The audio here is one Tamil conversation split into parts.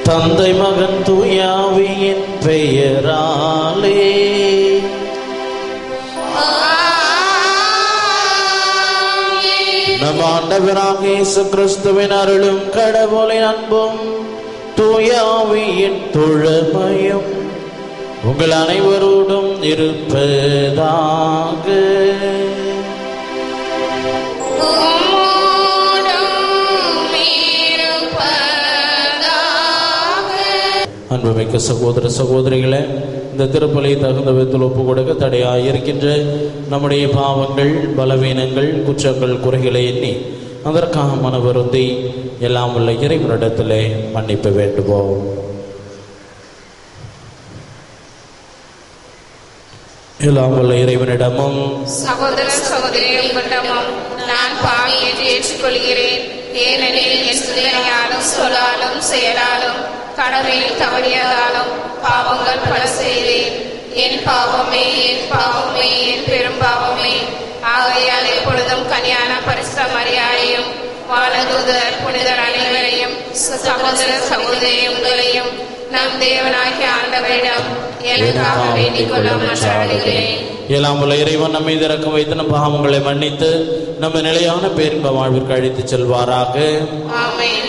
தந்தை மகன் தூயாவியின் பெயராலே நம் ஆண்டவராகிய இயேசு கிறிஸ்துவின் அருளும் கடவுளின் அன்பும் தூயாவியின் தோழமையும் உங்கள் அனைவரோடும் இருப்பதாக. அன்புமிக்க சகோதர சகோதரிகளே, இந்த திருப்பலி தகுந்த விதத்தில் ஒப்பு கொடுக்க தடையாக இருக்கின்ற நம்முடைய பாவங்கள், பலவீனங்கள், குற்றங்கள், குறைகளை எண்ணி அதற்காக மனவருந்தி எல்லாம் உள்ள இறைவனிடத்திலே மன்னிப்பு வேண்டுவோம். எல்லாம் உள்ள இறைவனிடமும் சகோதர சகோதரிகளிடமும் நான் பாவி என்று ஏற்றுக்கொள்கிறேன். ஏனெனில் என் சிந்தனையாலும் சொல்லாலும் செயலாலும் கடமையில் தவறியதாலும் பாவங்கள் பல செய்தேன். என் பாவமே, என் பாவமே, என் பெரும் பாவமே. ஆகையால் எப்பொழுதும் கன்னியான பரிசுத்த மரியாதையும் வானதூதர் புனிதர் அனைவரையும் சகோதர சகோதரி உங்களையும் நம் தேவனாகிய ஆண்டவரிடம் எனக்காக வேண்டிக் கொள்ள மன்றாடுகிறேன். எல்லாம் உள்ள இறைவன் நம்மை இறக்க வைத்து நம் பாவங்களை மன்னித்து நம்ம நிலையான பேரின்ப வாழ்விற்கு அழைத்து செல்வாராக. ஆமென்.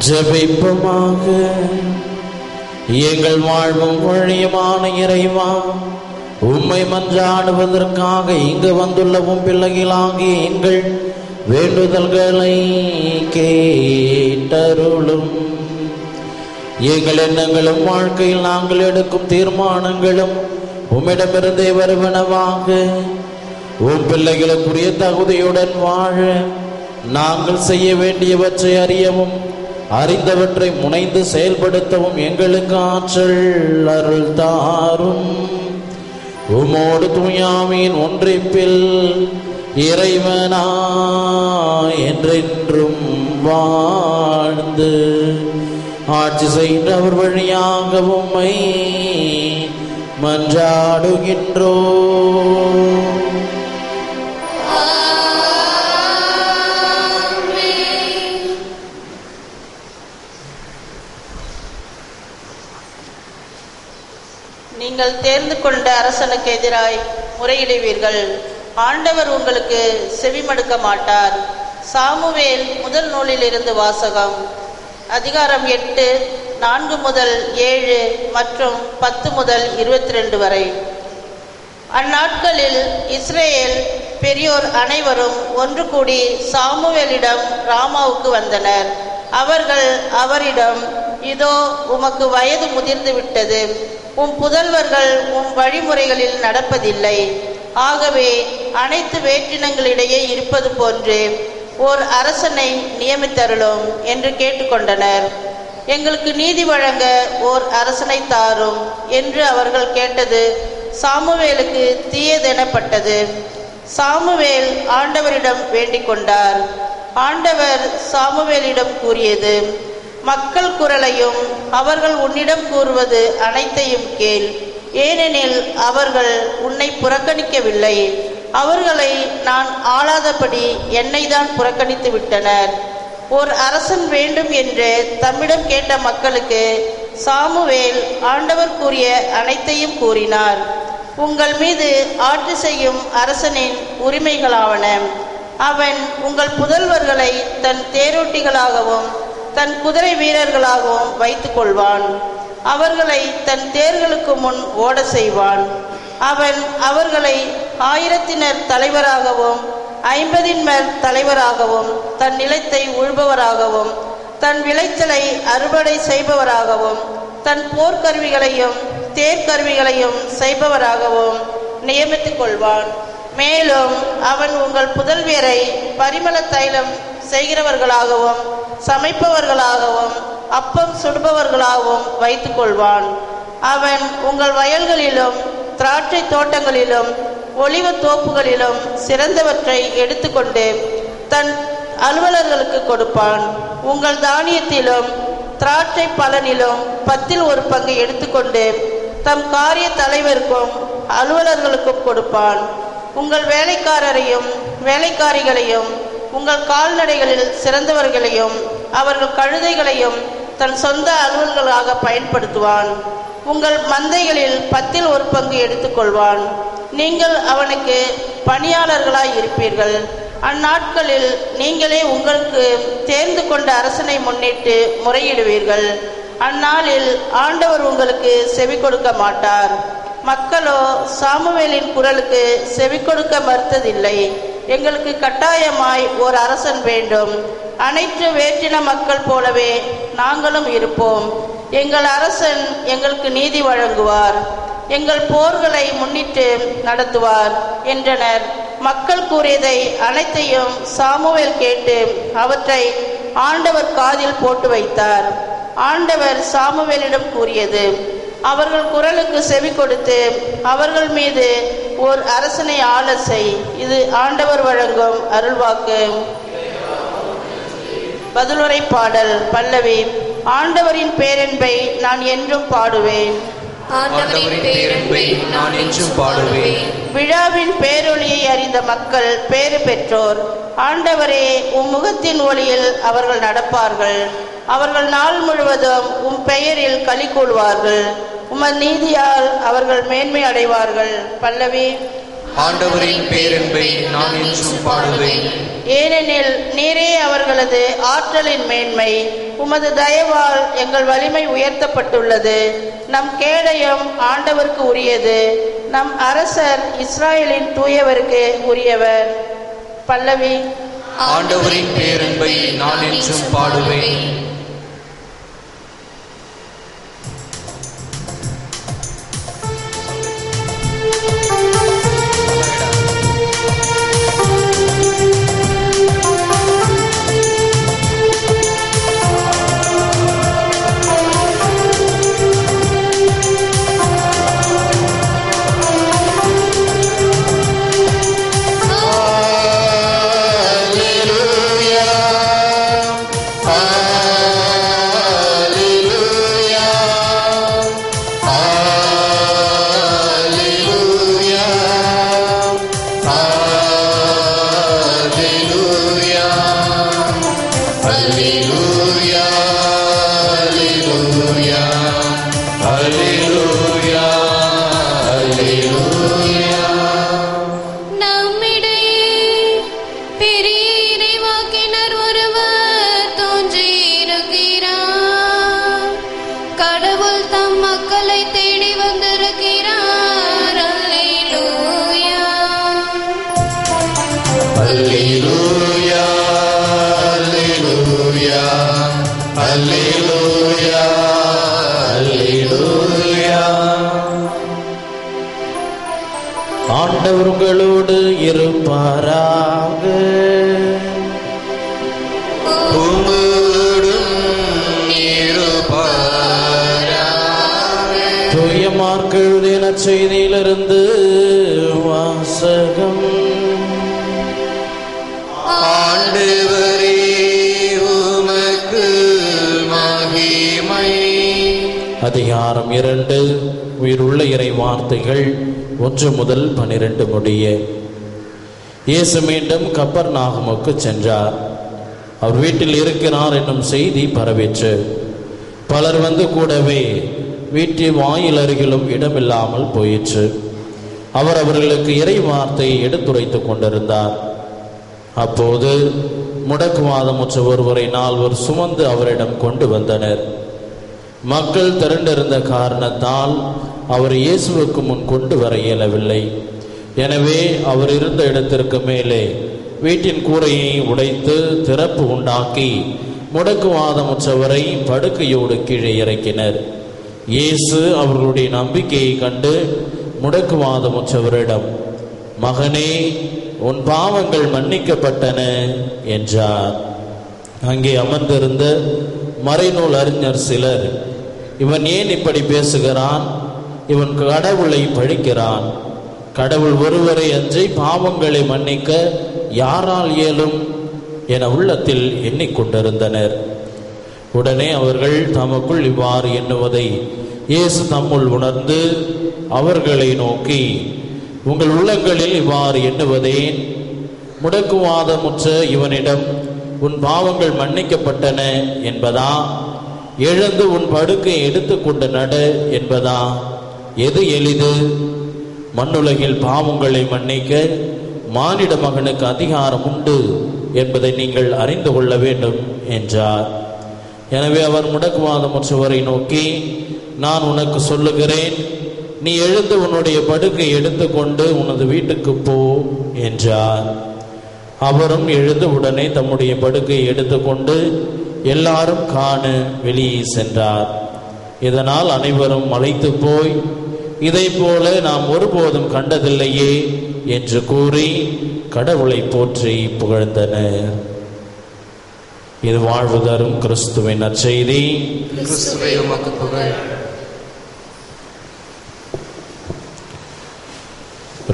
ஜெபிப்போமாக. எங்கள் வாழ்வும் வழியுமான இறைவா, உம்மை மன்றாடுவதற்காக இங்கு வந்துள்ள உம் பிள்ளைகளாகிய எங்கள் வேண்டுதல்களை கேட்டருளும். எங்கள் எண்ணங்களும் வாழ்க்கையில் நாங்கள் எடுக்கும் தீர்மானங்களும் உம்மிடமிருந்தே வருவனவாக. உம் பிள்ளைகளுக்குரிய தகுதியுடன் வாழ நாங்கள் செய்ய வேண்டியவற்றை அறியவும் அறிந்தவற்றை முனைந்து செயல்படுத்தவும் எங்களுக்கு ஆற்றல் அருள் தாரும். உமோடு தூயாவின் ஒன்றிப்பில் இறைவனா என்றென்றும் வாழ்ந்து ஆட்சி செய்கின்றவர் வழியாக உம்மை மன்றாடுகின்றோம். நீங்கள் தேர்ந்து கொண்ட அரசனுக்கு எதிராய் முறையிடுவீர்கள். ஆண்டவர் உங்களுக்கு செவிமடுக்க மாட்டார். சாமுவேல் முதல் நூலிலிருந்து வாசகம். அதிகாரம் 8, 4 முதல் 7 மற்றும் 10 முதல் 22 வரை. அந்நாட்களில் இஸ்ரேல் பெரியோர் அனைவரும் ஒன்று கூடி சாமுவேலிடம் ராமாவுக்கு வந்தனர். அவர்கள் அவரிடம், இதோ உமக்கு வயது முதிர்ந்து விட்டது, உம் புதல்வர்கள் உம் வழிமுறைகளில் நடப்பதில்லை. ஆகவே அனைத்து வேற்றினங்களிடையே இருப்பது போன்று ஓர் அரசனை நியமித்தருளும் என்று கேட்டுக்கொண்டனர். எங்களுக்கு நீதி வழங்க ஓர் அரசனை தாரும் என்று அவர்கள் கேட்டது சாமுவேலுக்கு தீயதெனப்பட்டது. சாமுவேல் ஆண்டவரிடம் வேண்டிக் கொண்டார். ஆண்டவர் சாமுவேலிடம் கூறியது, மக்கள் குரலையும் அவர்கள் உன்னிடம் கூறுவது அனைத்தையும் கேள். ஏனெனில் அவர்கள் உன்னை புறக்கணிக்கவில்லை. அவர்களை நான் ஆளாதபடி என்னை தான் புறக்கணித்து விட்டனர். ஓர் அரசன் வேண்டும் என்று தம்மிடம் கேட்ட மக்களுக்கு சாமுவேல் ஆண்டவர் கூறிய அனைத்தையும் கூறினார். உங்கள் மீது ஆட்சி செய்யும் அரசனின் உரிமைகளாவன. அவன் உங்கள் புதல்வர்களை தன் தேரோட்டிகளாகவும் தன் குதிரை வீரர்களாகவும் வைத்துக் கொள்வான். அவர்களை தன் தேர்களுக்கு முன் ஓட செய்வான். அவன் அவர்களை 1000 தலைவராகவும் 50 தலைவராகவும் தன் நிலத்தை உழுபவராகவும் தன் விளைச்சலை அறுவடை செய்பவராகவும் தன் போர்க்கருவிகளையும் தேர்கருவிகளையும் செய்பவராகவும் நியமித்துக் கொள்வான். மேலும் அவன் உங்கள் புதல்வியரை பரிமள தைலம் செய்கிறவர்களாகவும் சமைப்பவர்களாகவும் அப்பம் சுடுபவர்களாகவும் வைத்துக் கொள்வான். அவன் உங்கள் வயல்களிலும் திராட்சை தோட்டங்களிலும் ஒலிவ தோப்புகளிலும் சிறந்தவற்றை எடுத்துக்கொண்டு தன் அலுவலர்களுக்கு கொடுப்பான். உங்கள் தானியத்திலும் திராட்சை பலனிலும் 10 பங்கு எடுத்துக்கொண்டு தம் காரிய தலைவருக்கும் அலுவலர்களுக்கும் கொடுப்பான். உங்கள் வேலைக்காரரையும் வேலைக்காரிகளையும் உங்கள் கால்நடைகளில் சிறந்தவர்களையும் அவர்கள் கழுதைகளையும் தன் சொந்த அலுவல்களாக பயன்படுத்துவான். உங்கள் மந்தைகளில் 10 பங்கு எடுத்துக்கொள்வான். நீங்கள் அவனுக்கு பணியாளர்களாய் இருப்பீர்கள். அந்நாட்களில் நீங்களே உங்களுக்கு தேர்ந்து கொண்ட அரசனை முன்னிட்டு முறையிடுவீர்கள். அந்நாளில் ஆண்டவர் உங்களுக்கு செவி கொடுக்க மாட்டார். மக்களோ சாமுவேலின் குரலுக்கு செவி கொடுக்க மறுத்ததில்லை. எங்களுக்கு கட்டாயமாய் ஓர் அரசன் வேண்டும். அனைத்து வேற்றின மக்கள் போலவே நாங்களும் இருப்போம். எங்கள் அரசன் எங்களுக்கு நீதி வழங்குவார். எங்கள் போர்களை முன்னிட்டு நடத்துவார் என்றனர். மக்கள் கூறியதை அனைத்தையும் சாமுவேல் கேட்டு அவற்றை ஆண்டவர் காதில் போட்டு வைத்தார். ஆண்டவர் சாமுவேலிடம் கூறியது, அவர்கள் குரலுக்கு செவி கொடுத்து அவர்கள் மீது ஓர் அரசனை ஆள செய். இது ஆண்டவர் வழங்கும் அருள்வாக்கு. பதிலுரை பாடல். பல்லவி. ஆண்டவரின் பேரன்பை நான் என்றும் பாடுவேன். ஆண்டவரின் பேரன்பை நான் என்றும் பாடுவேன். விழாவின் பேரொளியை அறிந்த மக்கள் பேறு பெற்றோர். ஆண்டவரே, உம் முகத்தின் ஒளியில் அவர்கள் நடப்பார்கள். அவர்கள் நாள் முழுவதும் உம் பெயரில் களி கூறுவார்கள். உமது நீதியால் அவர்கள் மேன்மை அடைவார்கள். பல்லவி. ஆண்டவரின் பேரன்பை நான் என்றும் பாடுவேன். ஏனெனில் நீரே அவர்களது ஆற்றலின் மேன்மை. உமது தயவால் எங்கள் வலிமை உயர்த்தப்பட்டுள்ளது. நம் கேடயம் ஆண்டவருக்கு உரியது. நம் அரசர் இஸ்ராயலின் தூயவருக்கு உரியவர். பல்லவி. ஆண்டவரின் பேரன்பை நான் என்றும் பாடுவேன். ஆண்டவர் உங்களோடு இருப்பாராக. உம்மோடும் இருப்பாராக. தூய மார்க்கு எழுதிய நற்செய்தியிலிருந்து வாசகம். ஆண்டவரே, உமக்கு மகிமை. அதிகாரம் 2. உயிருள்ள இறை வார்த்தைகள் 1 முதல் 12 முடிய. இயேசு மீண்டும் கப்பர்நாகமுக்கு சென்றார். அவர் வீட்டில் இருக்கிறார் என்னும் செய்தி பரவிற்று. பலர் வந்து கூடவே வீட்டில் வாயில் அருகிலும் இடமில்லாமல் போயிற்று. அவர் அவர்களுக்கு இறை வார்த்தையை எடுத்துரைத்துக் கொண்டிருந்தார். அப்போது முடக்குவாதமுற்ற ஒருவரை 4 சுமந்து அவரிடம் கொண்டு வந்தனர். மக்கள் திரண்டிருந்த காரணத்தால் அவர் இயேசுவுக்கு முன் கொண்டு வர இயலவில்லை. எனவே அவர் இருந்த இடத்திற்கு மேலே வீட்டின் கூரையை உடைத்து திறப்பு உண்டாக்கி முடக்குவாதமுற்றவரை படுக்கையோடு கீழே இறக்கினர். இயேசு அவர்களுடைய நம்பிக்கையை கண்டு முடக்குவாதமுற்றவரிடம், மகனே, உன் பாவங்கள் மன்னிக்கப்பட்டன என்றார். அங்கே அமர்ந்திருந்த மறைநூல் அறிஞர் சிலர், இவன் ஏன் இப்படி பேசுகிறான்? இவன் கடவுளை பழிக்கிறான். கடவுள் ஒருவரை அன்றி பாவங்களை மன்னிக்க யாரால் இயலும் என உள்ளத்தில் எண்ணிக்கொண்டிருந்தனர். உடனே அவர்கள் தமக்குள் இவ்வாறு எண்ணுவதை இயேசு தம்முள் உணர்ந்து அவர்களை நோக்கி, உங்கள் உள்ளங்களில் இவ்வாறு எண்ணுவதேன்? முடக்குவாதமுற்ற இவனிடம் உன் பாவங்கள் மன்னிக்கப்பட்டன என்பதா, எழுந்து உன் படுக்கை எடுத்துக்கொண்டு நட என்பதா? எது எளிது? மண்ணுலகில் பாவங்களை மன்னிக்க மானிட மகனுக்கு அதிகாரம் உண்டு என்பதை நீங்கள் அறிந்து கொள்ள வேண்டும் என்றார். எனவே அவர் முடக்குவாதமுற்றவரை நோக்கி, நான் உனக்கு சொல்லுகிறேன், நீ எழுந்து உன்னுடைய படுக்கை எடுத்துக்கொண்டு உனது வீட்டுக்கு போ என்றார். அவரும் எழுந்து உடனே தம்முடைய படுக்கையை எடுத்துக்கொண்டு எல்லாரும் காண வெளியே சென்றார். இதனால் அனைவரும் மலைத்து போய், இதை போல நாம் ஒருபோதும் கண்டதில்லையே என்று கூறி கடவுளை போற்றி புகழ்ந்தனர். இது வாழ்வு தரும் கிறிஸ்துவின் நற்செய்தி. கிறிஸ்துவே உமக்கு புகழ்.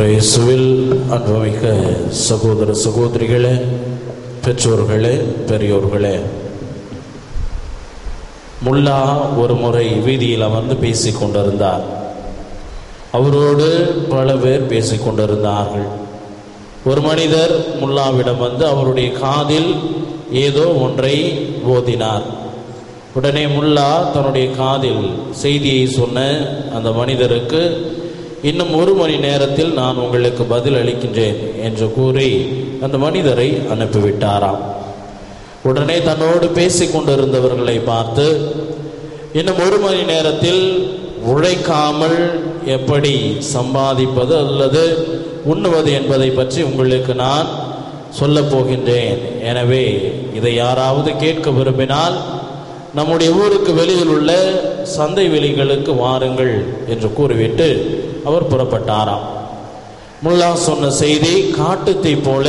இயேசுவில் அன்புமிக்க சகோதர சகோதரிகளே, பெற்றோர்களே, பெரியோர்களே, முல்லா ஒரு முறை வீதியில் அமர்ந்து பேசிக் கொண்டிருந்தார். அவரோடு பல பேர் பேசிக் கொண்டிருந்தார்கள். ஒரு மனிதர் முல்லாவிடம் வந்து அவருடைய காதில் ஏதோ ஒன்றை ஓதினார். உடனே முல்லா தன்னுடைய காதில் செய்தியை சொன்ன அந்த மனிதருக்கு, இன்னும் 1 மணி நேரத்தில் நான் உங்களுக்கு பதில் அளிக்கின்றேன் என்று கூறி அந்த மனிதரை அனுப்பிவிட்டாராம். உடனே தன்னோடு பேசிக் கொண்டிருந்தவர்களை பார்த்து, இன்னும் 1 மணி நேரத்தில் உழைக்காமல் எப்படி சம்பாதிப்பது அல்லது உண்ணுவது என்பதை பற்றி உங்களுக்கு நான் சொல்லப் போகின்றேன். எனவே இதை யாராவது கேட்க விரும்பினால் நம்முடைய ஊருக்கு வெளியில் உள்ள சந்தை வெளிகளுக்கு வாருங்கள் என்று கூறிவிட்டு அவர் புறப்பட்டாராம். முல்லா சொன்ன செய்தி காட்டுத்தீ போல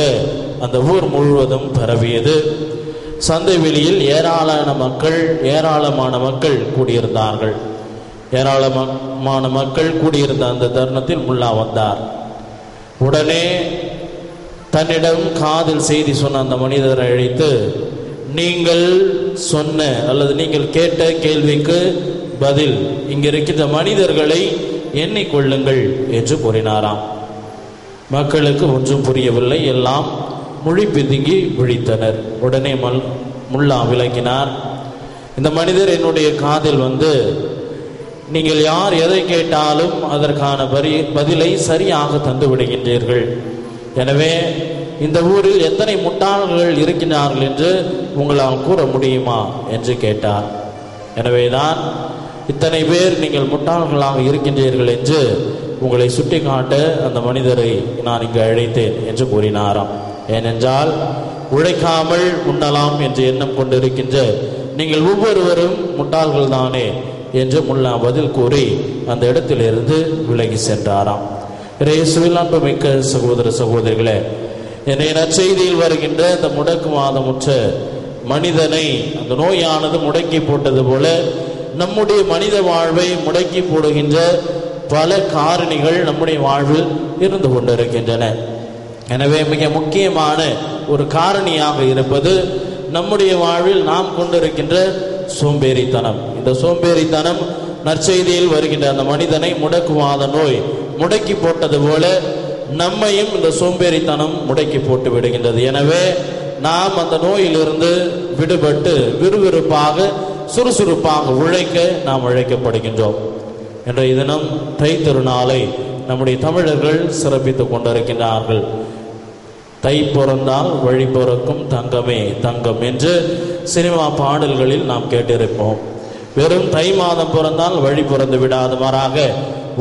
அந்த ஊர் முழுவதும் பரவியது. சந்தை வெளியில் ஏராளமான மக்கள் கூடியிருந்தார்கள். ஏராளமான மக்கள் கூடியிருந்த அந்த தருணத்தில் முல்லா வந்தார். உடனே தன்னிடம் காதில் செய்தி சொன்ன அந்த மனிதரை அழைத்து, நீங்கள் சொன்ன அல்லது நீங்கள் கேட்ட கேள்விக்கு பதில் இங்க இருக்கின்ற மனிதர்களை எண்ணிக்கொள்ளுங்கள் என்று கூறினாராம். மக்களுக்கு ஒன்றும் புரியவில்லை. எல்லாம் மொழி பிதுங்கி விழித்தனர். உடனே முல்லா விளக்கினார், இந்த மனிதர் என்னுடைய காதில் வந்து, நீங்கள் யார் எதை கேட்டாலும் அதற்கான பதிலை சரியாக தந்து விடுகின்றீர்கள். எனவே இந்த ஊரில் எத்தனை முட்டாள்கள் இருக்கிறார்கள் என்று உங்களால் கூற முடியுமா என்று கேட்டார். எனவேதான் இத்தனை பேர் நீங்கள் முட்டாள்களாக இருக்கின்றீர்கள் என்று உங்களை சுட்டி காட்ட அந்த மனிதரை நான் இங்கு அழைத்தேன் என்று கூறினாராம். ஏனென்றால் உழைக்காமல் உண்ணலாம் என்று எண்ணம் கொண்டிருக்கின்ற நீங்கள் ஒவ்வொருவரும் முட்டாள்கள் தானே என்று முல்லா பதில் கூறி அந்த இடத்திலிருந்து விலகி சென்றாராம். இயேசுவில் அன்புமிக்க சகோதர சகோதரிகளே, என்னை நற்செய்தியில் வருகின்ற இந்த முடக்குவாதமுற்ற மனிதனை அந்த நோயானது முடக்கி போட்டது போல நம்முடைய மனித வாழ்வை முடக்கி போடுகின்ற பல காரணிகள் நம்முடைய வாழ்வில் இருந்து கொண்டிருக்கின்றன. எனவே மிக முக்கியமான ஒரு காரணியாக இருப்பது நம்முடைய வாழ்வில் நாம் கொண்டிருக்கின்ற சோம்பேறித்தனம். இந்த சோம்பேறித்தனம் நற்செய்தியில் வருகின்ற அந்த மனிதனை முடக்குவாத நோய் முடக்கி போட்டது போல நம்மையும் இந்த சோம்பேறித்தனம் முடக்கி போட்டு விடுகின்றது. எனவே நாம் அந்த நோயிலிருந்து விடுபட்டு விறுவிறுப்பாக சுறுசுறுப்பாக உழைக்க நாம் அழைக்கப்படுகின்றோம். இன்றைய தினம் தை திருநாளை நம்முடைய தமிழர்கள் சிறப்பித்துக் கொண்டிருக்கின்றார்கள். தை பிறந்தால் வழி பிறக்கும் தங்கமே தங்கம் என்று சினிமா பாடல்களில் நாம் கேட்டிருப்போம். வெறும் தை மாதம் பிறந்தால் வழி பிறந்து விடாது, மாறாக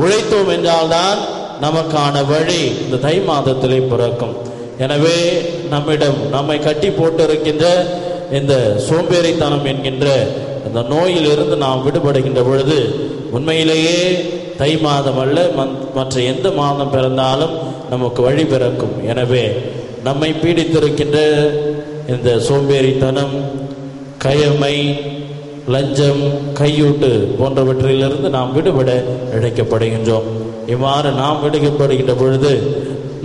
உழைத்தோம் என்றால்தான் நமக்கான வழி இந்த தை மாதத்திலே பிறக்கும். எனவே நம்மிடம் நம்மை கட்டி போட்டிருக்கின்ற இந்த சோம்பேறித்தனம் என்கின்ற இந்த நோயிலிருந்து நாம் விடுபடுகின்ற பொழுது உண்மையிலேயே தை மாதம் அல்ல, மற்ற எந்த மாதம் பிறந்தாலும் நமக்கு வழி பிறக்கும். எனவே நம்மை பீடித்திருக்கின்ற இந்த சோம்பேறித்தனம், கயமை, லஞ்சம், கையூட்டு போன்றவற்றிலிருந்து நாம் விடுபட அழைக்கப்படுகின்றோம். இவ்வாறு நாம் விடுபடுகின்ற பொழுது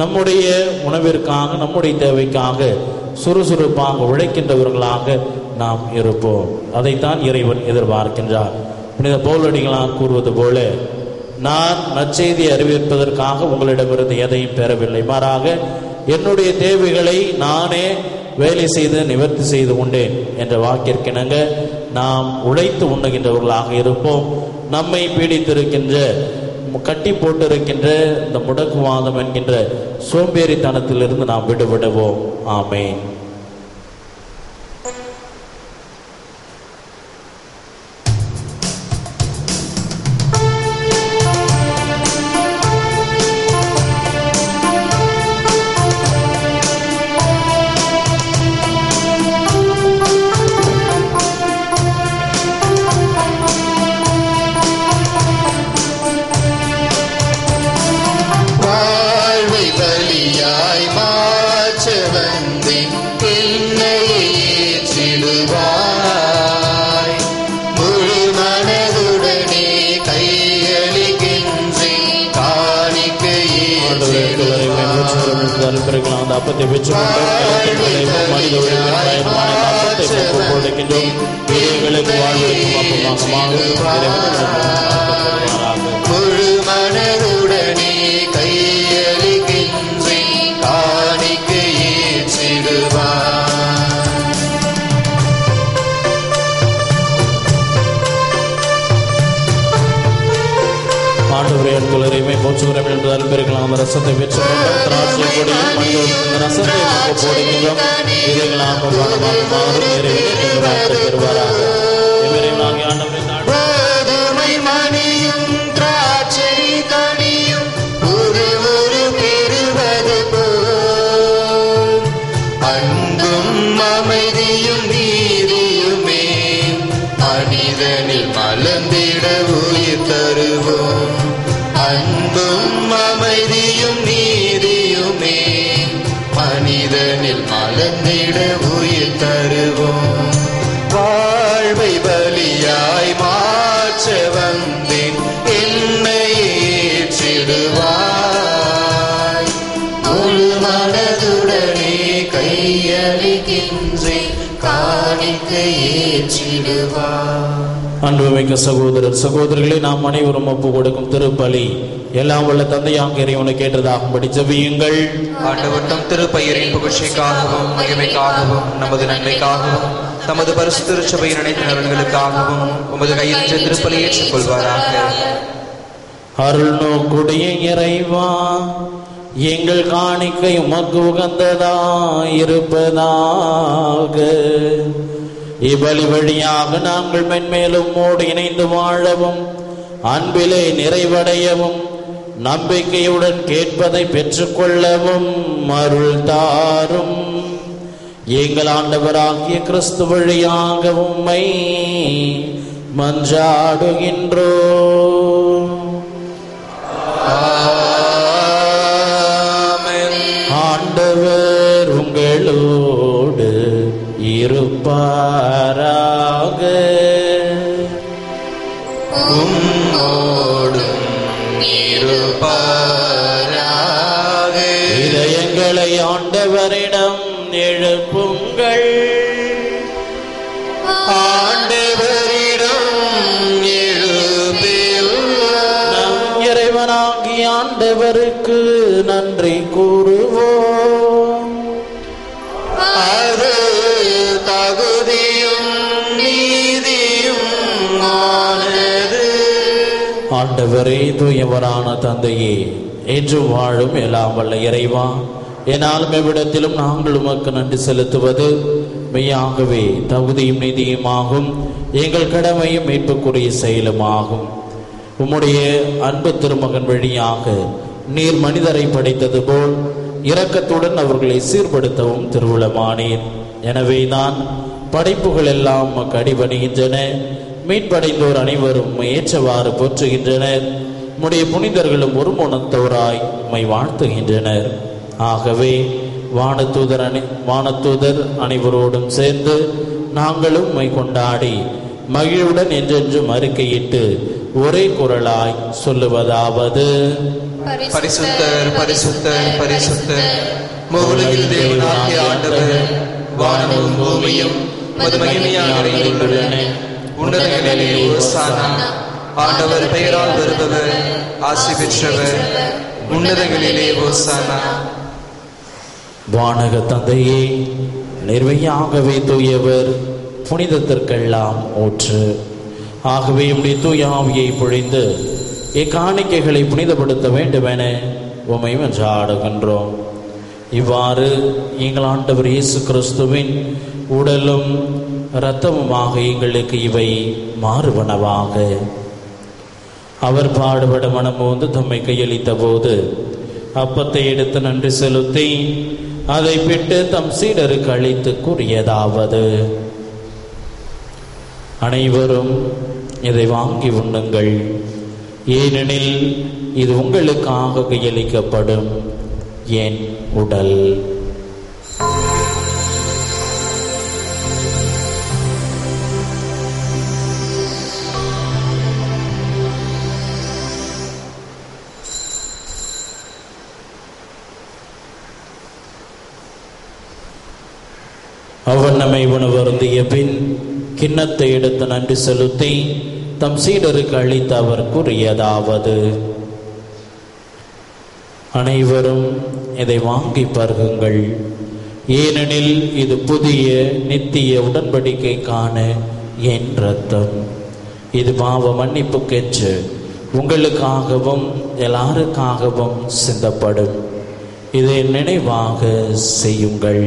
நம்முடைய உணவிற்காக, நம்முடைய தேவைக்காக சுறுசுறுப்பாக உழைக்கின்றவர்களாக நாம் இருப்போம். அதைத்தான் இறைவன் எதிர்பார்க்கின்றார். புனித பவுலடிகளார் கூறுவது போல, நான் நற்செய்தி அறிவிப்பதற்காக உங்களிடமிருந்து எதையும் பெறவில்லை, மாறாக என்னுடைய தேவைகளை நானே வேலை செய்து நிவர்த்தி செய்து கொண்டேன் என்ற வாக்கிற்கிணங்க நாம் உழைத்து உண்ணுகின்றவர்களாக இருப்போம். நம்மை பீடித்திருக்கின்ற, கட்டி போட்டிருக்கின்ற இந்த முடக்குவாதம் என்கின்ற சோம்பேறித்தனத்திலிருந்து நாம் விடுபடுவோம். ஆமென். அப்பத்தை பெற்றுக் கொண்டோம். மனித கொடுக்கின்றோம். எங்களுக்கு வாழ்வதற்கும் அப்பமாக முழு மனதுடனே கையளிக்கின்றே காணிக்கை ஏற்றிடுவார். ஆண்டவரே அன்புள்ளரையுமே போற்றுகிறோம் என்று அன்பெருக்கலாம். அந்த ரசத்தை பெற்றுக் கொண்டோம். திராட்சை கொடியும் மனிதர்களுக்கு இந்த ரசத்தை நமக்கு போடுகின்றோம். இதைகளாக பணமாக மாறும் இறைவனை நீங்கள் வாழ்த்து பெறுவாராக. இறைவனாகிய ஆண்டவரை கோதுமை மணியும் திராட்சை கனியும் ஒரு பெறுவது போல் அன்பும் அமைதியும் நீதியுமே மனிதனில் மலர்ந்திட உயிர் தருவோம். அன்பும் அமைதியும் நீதியுமே மனிதனில் மலர்ந்திட உயிர் தருவோம். வாழ்வை பலியாய் மாற்ற வந்தேன் என்னை ஏற்றிடுவாய். முழு மனதுடனே கையளிக்கின்றேன் காணிக்கை ஏற்றிடுவாய். அன்புமிக்க சகோதரர் சகோதரிகளை நாம் அனைவரும் ஒப்பு கொடுக்கும் திருப்பலி எல்லாம் வல்ல தந்தையாக இறைவனை கேட்டதாகும்படி ஜெபியுங்கள். ஆண்டவர் தம் திருப்பெயரின் புகழ்ச்சிக்காகவும் மகிமைக்காகவும் நமது நன்மைக்காகவும் தமது பரிசுத்த திருச்சபையின் அனைத்து நலன்களுக்காகவும் உமது கையில் திருப்பலி ஏற்றுக் கொள்வாராக. அருள் நோக்குடைய இறைவா, எங்கள் காணிக்கை உமக்கு உகந்ததாயிருப்பதாக. இவ்வழி வழியாக நாங்கள் மென்மேலும் மோடு இணைந்து வாழவும் அன்பிலே நிறைவடையவும் நம்பிக்கையுடன் கேட்பதை பெற்றுக்கொள்ளவும் அருள் தாரும். எங்கள் ஆண்டவராகிய கிறிஸ்து வழியாக உம்மை மன்றாடுகின்றோம். ஆண்டவர் உங்களோடு இருப்பாராக. இருப்பாராக. உம்மோடும் இருப்பாராக. இதயங்களை ஆண்டவரிடம் எழுப்புங்கள். ஆண்டவரிடம் எழுப்புங்கள். நம் இறைவனாகிய ஆண்டவருக்கு நன்றி கூறுவோம். அது தகுதியும் நீதியும் ஆனது. ஆண்டவரே, தூயவரான தந்தையே, என்றும் வாழும் எல்லாம் வல்ல இறைவா, என்னாலும் எவ்விடத்திலும் நாங்கள் உமக்கு நன்றி செலுத்துவது மெய்யாகவே தகுதியும் நீதியுமாகும். எங்கள் கடமையும் மீட்புக்குரிய செயலுமாகும். உம்முடைய அன்பு திருமகன் வழியாக நீர் மனிதரை படைத்தது போல் இரக்கத்துடன் அவர்களை சீர்படுத்தவும் திருவுளமானீர். எனவே தான் படைப்புகள் எல்லாம் உமக்கு அடிபணிகின்றன. மீட்படைந்தோர் அனைவரும் ஏற்றவாறு போற்றுகின்றனர். உம்முடைய புனிதர்களும் ஒரு மனத்தோராய் உம்மை வாழ்த்துகின்றனர். ஆகவே வானதூதர் அனைவரோடும் சேர்ந்து நாங்களும் உம்மை கொண்டாடி மகிழ்வுடன் என்றென்றும் அறிக்கையிட்டு ஒரே குரலாய் சொல்லுவதாவது: பரிசுத்தர் பரிசுத்தர் பரிசுத்தர், மூவுலகில் தேவனாகிய ஆண்டவர், வானமும் பூமியும் உமது மகிமையால் நிறைந்துள்ளன. உன்னதங்களிலே ஓசானா. ஆண்டவர் பெயரால் வருபவர் ஆசி பெற்றவர். உன்னதங்களிலே ஓசானா. வானக தந்தையே, நிர்மையாகவே தூயவர், புனிதத்திற்கெல்லாம் ஊற்று. ஆகவே உம்முடைய தூய ஆவியை பொழிந்து இக்காணிக்கைகளை புனிதப்படுத்த வேண்டுமென உம்மை மன்றாடுகின்றோம். இவ்வாறு எங்கள் ஆண்டவர் இயேசு கிறிஸ்துவின் உடலும் இரத்தமுமாக எங்களுக்கு இவை மாறுவனவாக. அவர் பாடுபட மனமோந்து தம்மை கையளித்த போது அப்பத்தை எடுத்து நன்றி செலுத்தி அதை பிட்டு தம் சீடருக்கு அளித்து கூறியதாவது: அனைவரும் இதை வாங்கி உண்ணுங்கள், ஏனெனில் இது உங்களுக்காக கையளிக்கப்படும் என் உடல். அவர் நம்மை உணவருந்திய பின் கிண்ணத்தை எடுத்து நன்றி செலுத்தி தம் சீடருக்கு அளித்து அவர் கூறியதாவது: அனைவரும் இதை வாங்கி பருகுங்கள், ஏனெனில் இது புதிய நித்திய உடன்படிக்கைக்கான என் இரத்தம். இது பாவ மன்னிப்புக்கென்று உங்களுக்காகவும் எல்லாருக்காகவும் சிந்தப்படும். இதை நினைவாக செய்யுங்கள்.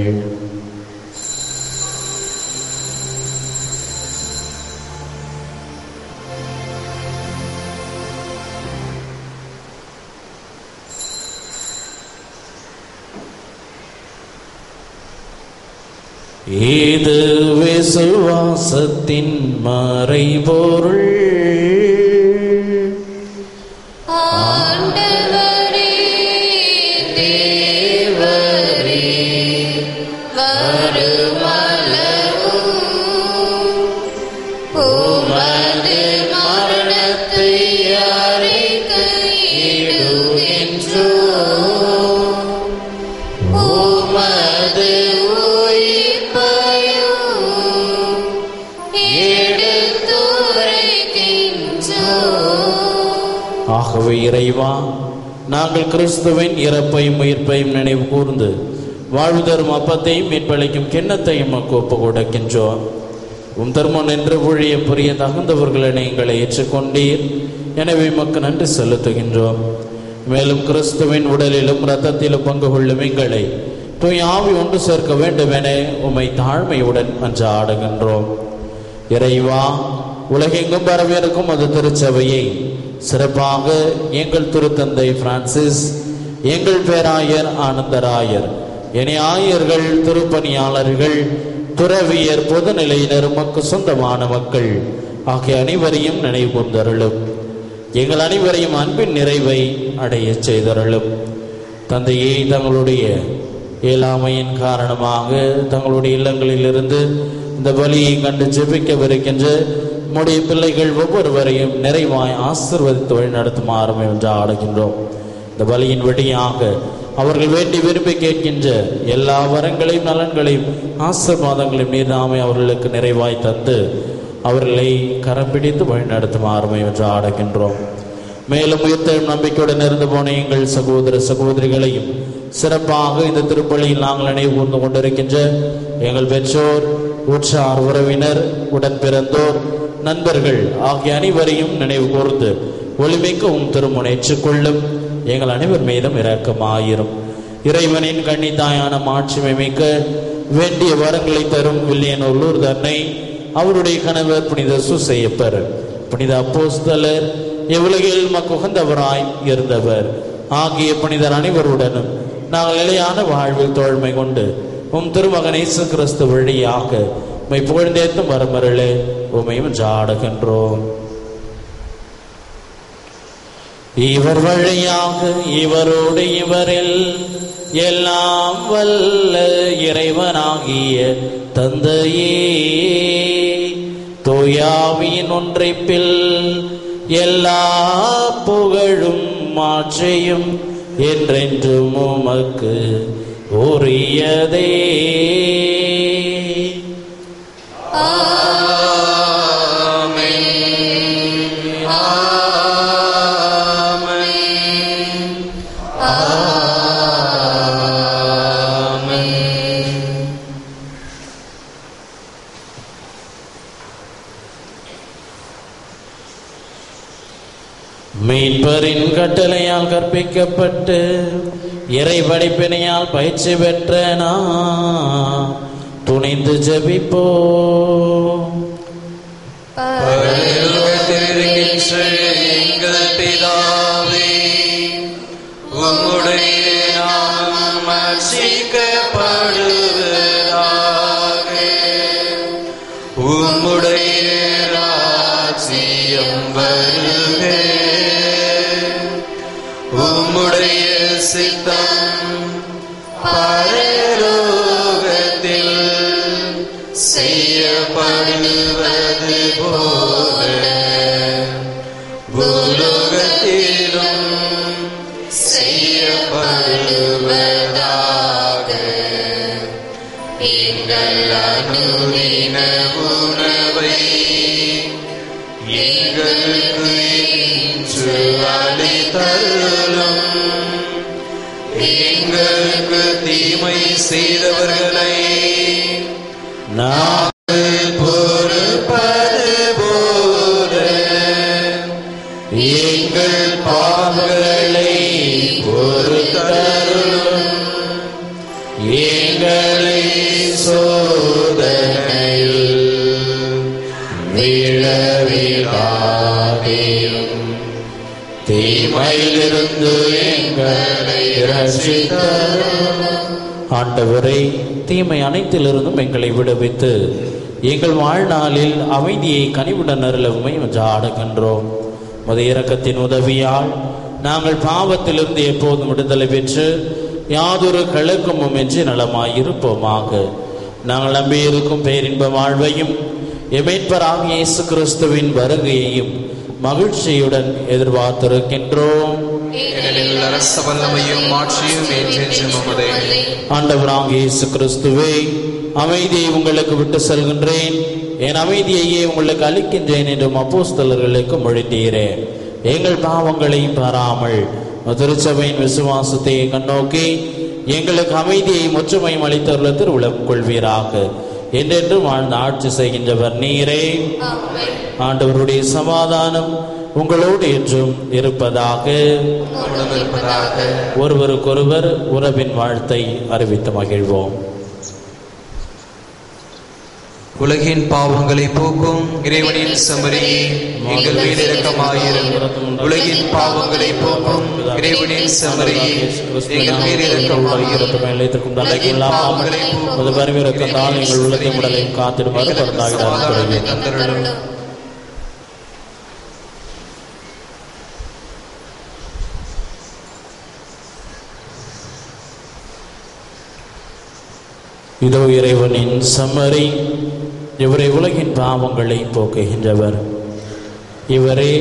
இது விசுவாசத்தின் மறைபொருள். ஆண்டவரே, தேவரே, வருமளவும் உமது மரணத்தை அறிக்கையிடுகின்றோம். உமது ஆகவே இறைவா, நாங்கள் கிறிஸ்துவின் இறப்பையும் உயிர்ப்பையும் நினைவு கூர்ந்து வாழ்வு தரும் அப்பத்தையும் மீட்பளிக்கும் கிண்ணத்தையும் ஒப்பு கொடுக்கின்றோம். உம் தர்மம் என்று ஊழியம் புரிய தகுந்தவர்களை எங்களை ஏற்றுக்கொண்டீர். எனவே உமக்கு நன்றி செலுத்துகின்றோம். மேலும் கிறிஸ்துவின் உடலிலும் இரத்தத்திலும் பங்கு கொள்ளும் எங்களை தூய் ஆவி ஒன்று சேர்க்க வேண்டும் என உம்மை தாழ்மையுடன் மன்றாடுகின்றோம். இறைவா, உலகெங்கும் பரவியிருக்கும் அது திருச்சபையை சிறப்பாக எங்கள் திருத்தந்தை பிரான்சிஸ், எங்கள் பேராயர் ஆனந்தராயர், இனி ஆயர்கள், திருப்பணியாளர்கள், துறவியர், பொதுநிலையினர், உமக்கு சொந்தமான மக்கள் ஆகிய அனைவரையும் நினைவு கூர்ந்தருளும். எங்கள் அனைவரையும் அன்பின் நிறைவை அடைய செய்தருளும். தந்தையை தங்களுடைய இயலாமையின் காரணமாக தங்களுடைய இல்லங்களிலிருந்து இந்த பலியை கண்டு ஜெபிக்கவிருக்கின்ற நம்முடைய பிள்ளைகள் ஒவ்வொருவரையும் நிறைவாய் ஆசீர்வதித்து வழிநடத்துமாறும் என்று ஆடுகின்றோம். இந்த பலியின் வழியாக அவர்கள் வேண்டி விரும்பி கேட்கின்ற எல்லா வரங்களையும் நலன்களையும் ஆசீர்வாதங்களையும் நீர்தாமே அவர்களுக்கு நிறைவாய் தந்து அவர்களை கரம் பிடித்து வழிநடத்துமாறும் என்று ஆடுகின்றோம். மேலும் உயிர்த்தெழும் நம்பிக்கையுடன் இருந்து போன எங்கள் சகோதர சகோதரிகளையும் சிறப்பாக இந்த திருப்பலியில் நாங்கள் நினைவு கூர்ந்து கொண்டிருக்கின்ற எங்கள் பெற்றோர், உற்றார் உறவினர், உடன் பிறந்தோர், நண்பர்கள் ஆகிய அனைவரையும் நினைவு கூர்ந்து ஒளிமிக்கவும் திருமுனைற்றுக் கொள்ளும் எங்கள் அனைவர் மீதும் இரக்கமாயிரும். இறைவனின் கன்னித்தாயான மாட்சிமை மிக்க வேண்டிய வரங்களை தரும் வில்லியனூர் லூர்து அன்னை, அவருடைய கணவர் புனித சூசையப்பர், புனித அப்போஸ்தலர், இவ்வுலகில் மக்குகந்தவராய் இருந்தவர் ஆகிய புனிதர் அனைவருடனும் நாங்கள் நிலையான வாழ்வில் தோழ்மை கொண்டு உம் திருமகன் இயேசு கிறிஸ்து வழியாக உம்மை புகழ்ந்தேத்தும் வரமருளே உம்மையும் ஜாடுகின்றோம். இவர் வழியாக இவரோடு இவரில் எல்லாம் வல்ல இறைவனாகிய தந்தையே, தூயாவியின் ஒன்றைப்பில் எல்லா புகழும் மாற்றையும் என்றென்றும் உமக்கு உரியதே. மீட்பரின் கட்டளையால் கற்பிக்கப்பட்டு இறை படிப்பினையால் பயிற்சி பெற்ற நாம் துணிந்து ஜெபிப்போம். எங்கள் பிதாவே, உம்முடைய நாமம் அர்ச்சிக்கப்படுவதாக. உம்முடைய ராஜ்யம் வருக. உம்முடைய சித்தம் பரலோகத்தில் செய்யப்படுவது போல பூலோகத்திலும் செய்யப்படுவதாக. எங்கள் அனுதின உணவை எங்களுக்கு இன்று அளித்தருளும். எங்களுக்கு தீமை செய்தவர்களை நாங்கள் பொறுப்பது போல எங்கள் பாவங்களை பொறுத்தருளும். எங்களை சோதனையில் விழவிடாதேயும், தீமையிலிருந்து எங்களை ரட்சித்தருளும். ஆண்டவரே, தீமை அனைத்திலிருந்தும் எங்களை விடுவித்து எங்கள் வாழ்நாளில் அமைதியை கனிவுடன் அருளவுமை ஆடுகின்றோம். முத இரக்கத்தின் உதவியால் நாங்கள் பாவத்திலிருந்து எப்போதும் விடுதலை பெற்று யாதொரு கலக்கமும் என்று நலமாயிருப்போமாக. நாங்கள் நம்பியிருக்கும் பேரின்ப வாழ்வையும் எமேட்பராகிய இயேசு கிறிஸ்துவின் வருகையையும் மகிழ்ச்சியுடன் எதிர்பார்த்திருக்கின்றோம். அரச வல்லமையும் மாட்சியும் என்றென்றும் உமதே. ஆண்டவராகிய இயேசு கிறிஸ்துவே, அமைதியை உங்களுக்கு விட்டு செல்கின்றேன், என் அமைதியையே உங்களுக்கு அளிக்கின்றேன் என்றும் அப்போஸ்தலர்களுக்கு மொழிந்தீரே. எங்கள் பாவங்களை பாராமல் திருச்சபையின் விசுவாசத்தை கண்ணோக்கி எங்களுக்கு அமைதியை முற்றுமையும் அளித்தருள திருவுளம் கொள்வீராக. என்றென்றும் வாழ்ந்து ஆட்சி செய்கின்றவர் நீரே. ஆண்டவருடைய சமாதானம் உங்களோடு என்றும் இருப்பதாக. ஒருவருக்கொருவர் உறவின் வாழ்த்தை அறிவித்து மகிழ்வோம். உலகின் பாவங்களை போக்கும் இறைவனின் செம்மறியே, எங்கள் மேல் இரக்கமாயிரும். உலகின் பாவங்களை போக்கும் இறைவனின் செம்மறியே, எங்கள் மேல் இரக்கமாயிரும். எங்கள் உள்ளத்தை உடலையும் காத்திடுமாறு தந்தருளும். இதோ இறைவனின் செம்மறி, இவரை உலகின் பாவங்களை போக்குகின்றவர். இவரே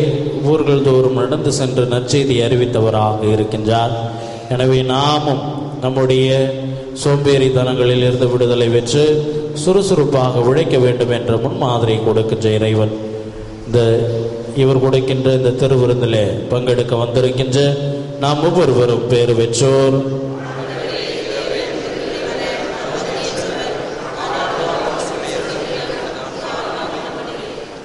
ஊர்கள் தோறும் நடந்து சென்று நற்செய்தி அறிவித்தவராக இருக்கின்றார். எனவே நாமும் நம்முடைய சோம்பேறித்தனங்களில் இருந்து விடுதலை பெற்று சுறுசுறுப்பாக உழைக்க வேண்டும் என்ற முன்மாதிரி கொடுக்கின்ற இறைவன் இவர் கொடுக்கின்ற இந்த திருவிருந்தில் பங்கெடுக்க வந்திருக்கின்ற நாம் ஒவ்வொருவரும் பேறு பெற்றோர்.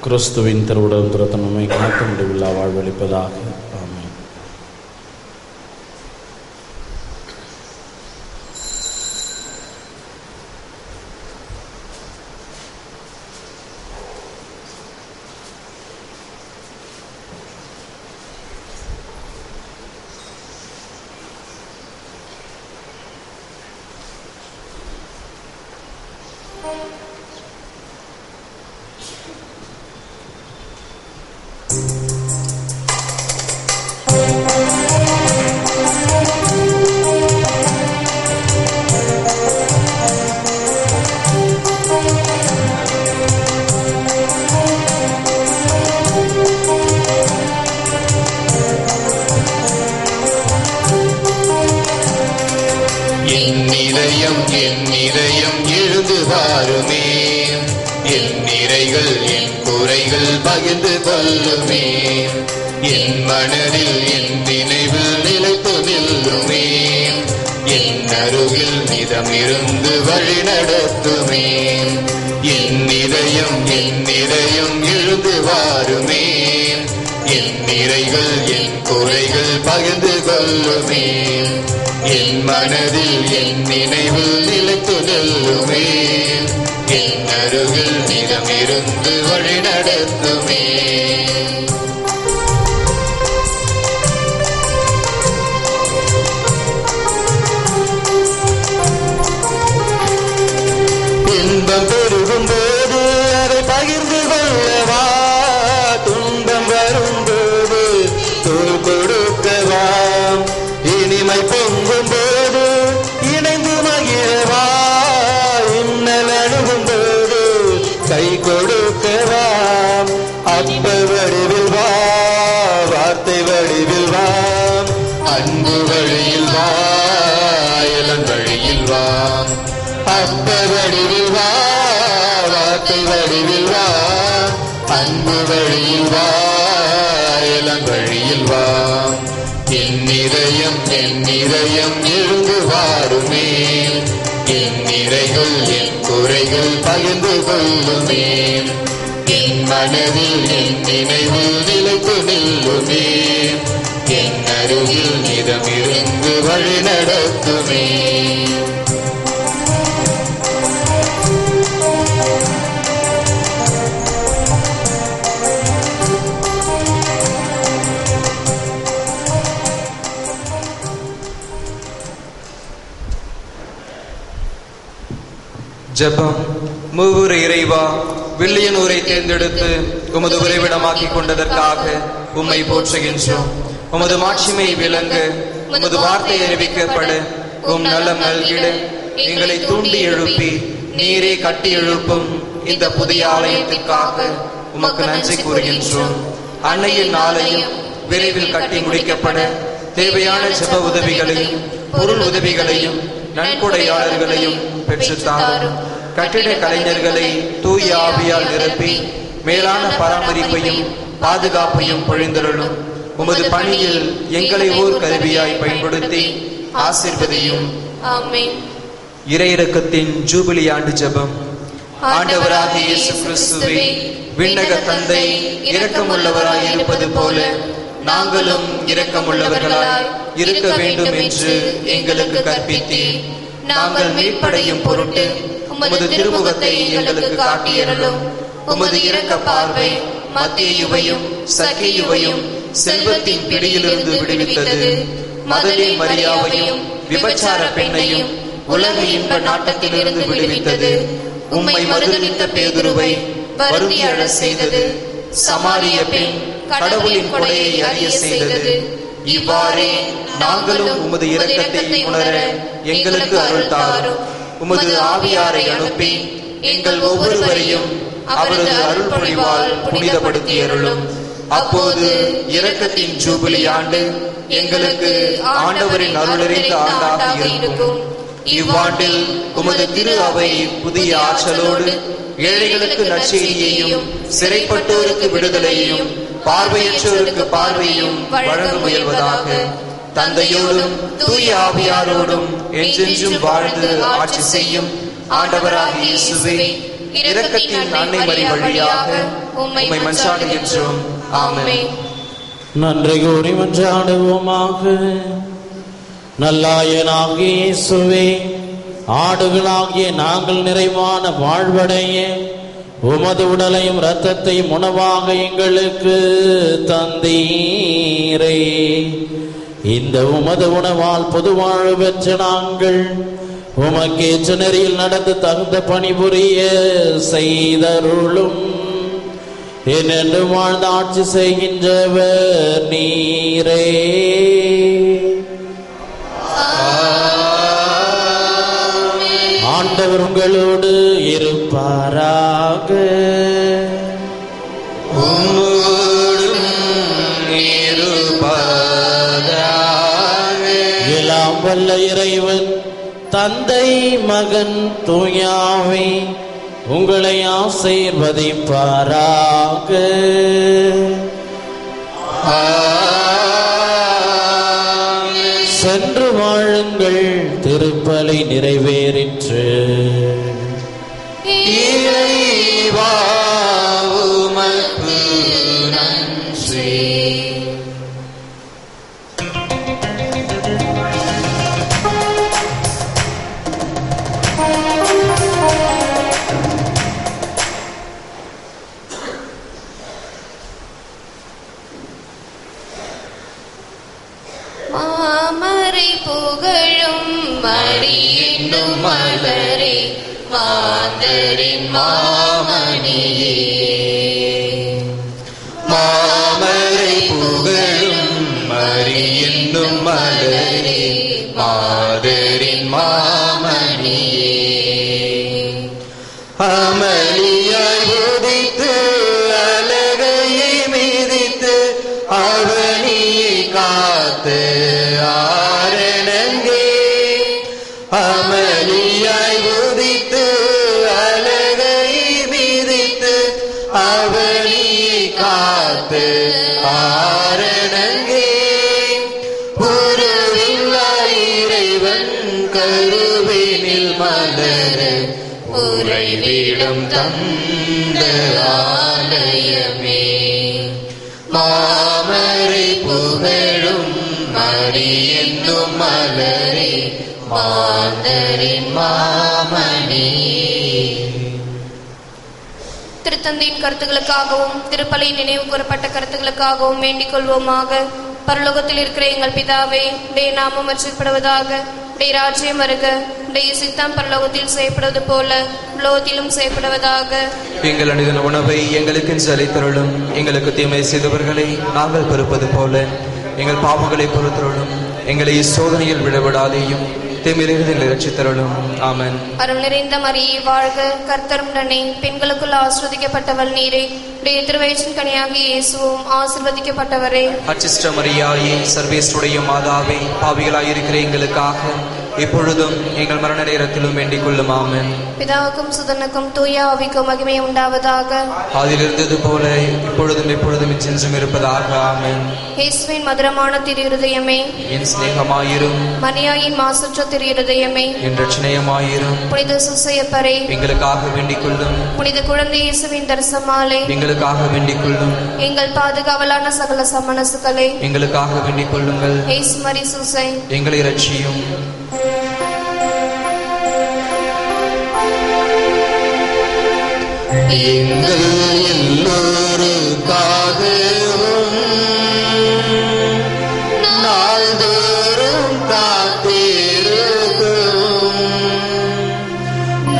கிறிஸ்துவின் திருவுடல் திருத்தன்மை காக்க முடிவில்லா வாழ்வளிப்பதாக. ஆமென். என் இதயம் எழுந்து வாருமே, என் நிறைகள் என் குறைகள் பகிர்ந்து கொள்ளுமே, என் மனதில் என் நினைவில் நிலைத்து நில்லுமே, என் அருகில் நிதமிருந்து வழி நடத்துமே. என் இதயம் எழுந்து வாருமே, என் நிறைகள் என் குறைகள் பகிர்ந்து கொள்ளுமே, என் மனதில் என் நினைவில் நிலைத்து நில்லுமே, என் அருகில் நிதமிருந்து வழி நடத்துமே. இன்பம் பெருகும் போது அதை பகிர்ந்து கொள்ளவா, துன்பம் வரும்போது தோள் கொடுக்கவா, இனிமை பொங்கும் போது இணைந்து மகிழவா, இன்னல் அணுகும் போது கை கொடுக்கவா. அப்ப வடிவில் வா, வார்த்தை வடிவில் வா, அன்பு வழியில் வா, இளம் வழியில் வா. அப்ப வடிவில் வா, வார்த்தை வடிவில் வா, அன்பு வழியில் வா, இளம் வழியில் வா. என் இதயம் எழுந்து வாருமே, என் நிறைகள் என் குறைகள் பகிர்ந்து கொள்ளுமே, என் மனதில் என் நினைவில் நிலைத்து நில்லுமே, என் அருகில் நிதமிருந்து வழி நடத்துமே. ஜெபம். மூவுரு இறைவா, வில்லியனூரை தேர்ந்தெடுத்து உமது உறைவிடமாக்கிக் கொண்டதற்காக உம்மை போற்றுகின்றோம். உமது மாட்சிமை விளங்க, உமது வார்த்தை அறிவிக்கப்பட, உம் நலம் நல்கிட எங்களை தூண்டி எழுப்பி நீரே கட்டி எழுப்பும் இந்த புதிய ஆலயத்திற்காக உமக்கு நன்றி கூறுகின்றோம். அன்னையின் ஆலயம் விரைவில் கட்டி முடிக்கப்பட தேவையான ஜெப உதவிகளையும் பொருள் உதவிகளையும் நன்கொடையாளர்களையும் பெற்றுத்தாரும். கட்டிட கலைஞர்களை தூய ஆவியால் நிரப்பி மேலான பராமரிப்பையும் பாதுகாப்பையும் பொழிந்தருளும். உமது பணியில் எங்களை ஓர் கருவியாய் பயன்படுத்தி ஆசீர்வதியும். ஆமென். இறையிறக்கத்தின் ஜூபிலி ஆண்டு ஜெபம். ஆண்டவராகிய இயேசு கிறிஸ்துவே, விண்ணக தந்தை இரக்கமுள்ளவராய் இருப்பது போல நாங்களும் இரக்கமுள்ளவர்களாய் இருக்க வேண்டும் என்று எங்களுக்கு கற்பித்தீர். நாங்கள் மீட்படையும் பொருட்டு உமது திருமுகத்தை எங்களுக்கு காட்டியருளும். உமது இரக்க பார்வை மத்தேயுவையும் சக்கேயுவையும் செல்வத்தின் பிடியிலிருந்து விடுவித்தது. மதலே மரியாவையும் விபச்சார பெண்ணையும் உலக இன்ப நாட்டத்திலிருந்து விடுவித்தது. உம்மை மறுதலித்த பேதுருவை வருந்தி அழச் செய்தது. சமாரிய பெண் கடவுளின் கொடையை அறிய செய்தது. இவ்வாறே நாங்களும் உமது இரக்கத்தை உணர எங்களுக்கு அருள் தாரும். உமது ஆவியாரை அனுப்பி எங்கள் ஒவ்வொருவரையும் அவரது அருள்பொழிவால் புனிதப்படுத்தி அருளும். அப்போது இரக்கத்தின் ஜூபிலி ஆண்டு எங்களுக்கு ஆண்டவரின் அருளறிந்த ஆண்டாக இருக்கும். இவ்வாண்டில் உமது திரு அவை புதிய ஆற்றலோடு ஏழைகளுக்கு நற்செய்தியையும் சிறைப்பட்டோருக்கு விடுதலையையும் பார்வையற்றோருக்கு பார்வையும் வழங்க முயல்வதாக. தந்தையோடும் தூய ஆவியாரோடும் என்றென்றும் வாழ்ந்து ஆட்சி செய்யும் ஆண்டவராகிய இயேசுவே, இரக்கத்தின் அன்னை மரி வழியாக உம்மை மன்றாடுகின்றோம். ஆமென். நன்றி கூறி மன்றாடுவோமாக. நல்லாயனாகிய இயேசுவே, ஆடுகளாகிய நாங்கள் நிறைவான வாழ்வடைய உமது உடலையும் இரத்தத்தையும் உணவாக எங்களுக்கு தந்தீரே. இந்த உமது உணவால் பொது வாழ்வு பெற்ற நாங்கள் உமக்கேற்ற நெறியில் நடந்து தகுந்த பணிபுரிய செய்தருளும். என்று வாழ்ந்து ஆட்சி செய்கின்றவர் நீரே. ஆண்டவர் உங்களோடு இருப்பாராக. எல்லாம் வல்ல இறைவன் தந்தை மகன் தூயாவே உங்களை ஆசீர்வதிப்பாராக. சென்று வாழுங்கள், திருப்பலி நிறைவேறிற்று. இறைவா உமக்கு நன்றி. மாமரை புகழும் மரி என்னும் மலரே, மாந்தரின் மாமணியே. மாமரை புகழும் மரி என்னும் மலரே, மாதரின் மாமணியே. அமளியாய் உதித்து அலகையை மிதித்து அவனியை காத்து ஆரணங்கே. அமளியாய் உதித்து அலகையை மிதித்து அவனியை காத்து ஆரணங்கே. உருவில்லா இறைவன் கருவினில் மலர உறைவிடம் தந்த ஆலயமே. மாமரை புகழும் மரி என்னும் மலரே, மாந்தரின் மாமணியே. திருத்தந்தையின் கருத்துக்களுக்காகவும் திருப்பலி நினைவு கூறப்பட்ட கருத்துக்களுக்காகவும் வேண்டிக் கொள்வோமாக. பரலோகத்தில் இருக்கிற எங்கள் பிதாவே, உடைய நாமம் அர்ச்சிக்கப்படுவதாக. உடைய ராஜ்யம் வருக. உடைய சித்தம் பரலோகத்தில் செய்யப்படுவது போல உலோகத்திலும் செய்யப்படுவதாக. எங்கள் அனுதின உணவை எங்களுக்கு அளித்தருளும். எங்களுக்கு தீமை செய்தவர்களை நாங்கள் பொறுப்பது போல எங்கள் பாவங்களை பொறுத்தருளும். எங்களை சோதனையில் விடவிடாதேயும் தீமையிலிருந்து இரட்சித்தருளும். ஆமென். அருள் நிறைந்த மரியே வாழ்க, கர்த்தர் உடனே பெண்களுக்குள் ஆசீர்வதிக்கப்பட்டவள் நீரே. உடைய திருவயிற்றின் கனியாகிய இயேசுவும் ஆசீர்வதிக்கப்பட்டவரே. அச்சிஷ்ட மரியாயே, சர்வேஸ்வருடைய மாதாவே, பாவிகளாயிருக்கிற எங்களுக்காக இப்பொழுதும் எங்கள் மரண நேரத்திலும் வேண்டிக் கொள்ளும். ஆமென். பிதாவுக்கும் சுதனுக்கும் தூய ஆவிக்கும் மகிமை உண்டாவதாக. அதில் இருந்தது போல இப்பொழுதும் எப்பொழுதும் என்றும் இருப்பதாக. ஆமென். இயேசுவின் மதுரமான திரு இருதயமே, என் சிநேகமாயிரும். மரியாயின் மாசற்ற திரு இருதயமே, என் ரட்சணையமாயிரும். புனித சுசையப்பரே, எங்களுக்காக வேண்டிக் கொள்ளும். புனித குழந்தை இயேசுவின் தரிசமாலே, எங்களுக்காக வேண்டிக் கொள்ளும். எங்கள் பாதுகாவலான சகல சமணசுகளே, எங்களுக்காக வேண்டிக் கொள்ளுங்கள். இயேசு மரி சூசை, எங்களை ரட்சியும். எங்கள் எல்லோருக்காகவும் நாள்தோறும் காத்திருக்கும்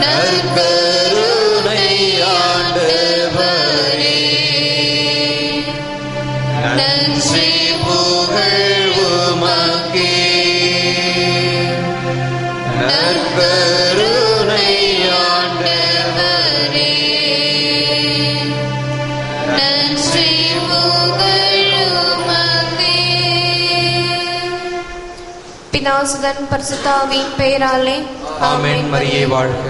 நற்கருணை ஆண்டவரே, நன்றி புகழ் உமக்கே. நற்கருணை ஆண்டவரே, பிதாசுதன் பரிசுத்தாவின் பெயராலே ஆமென். மரியே வாழ்க.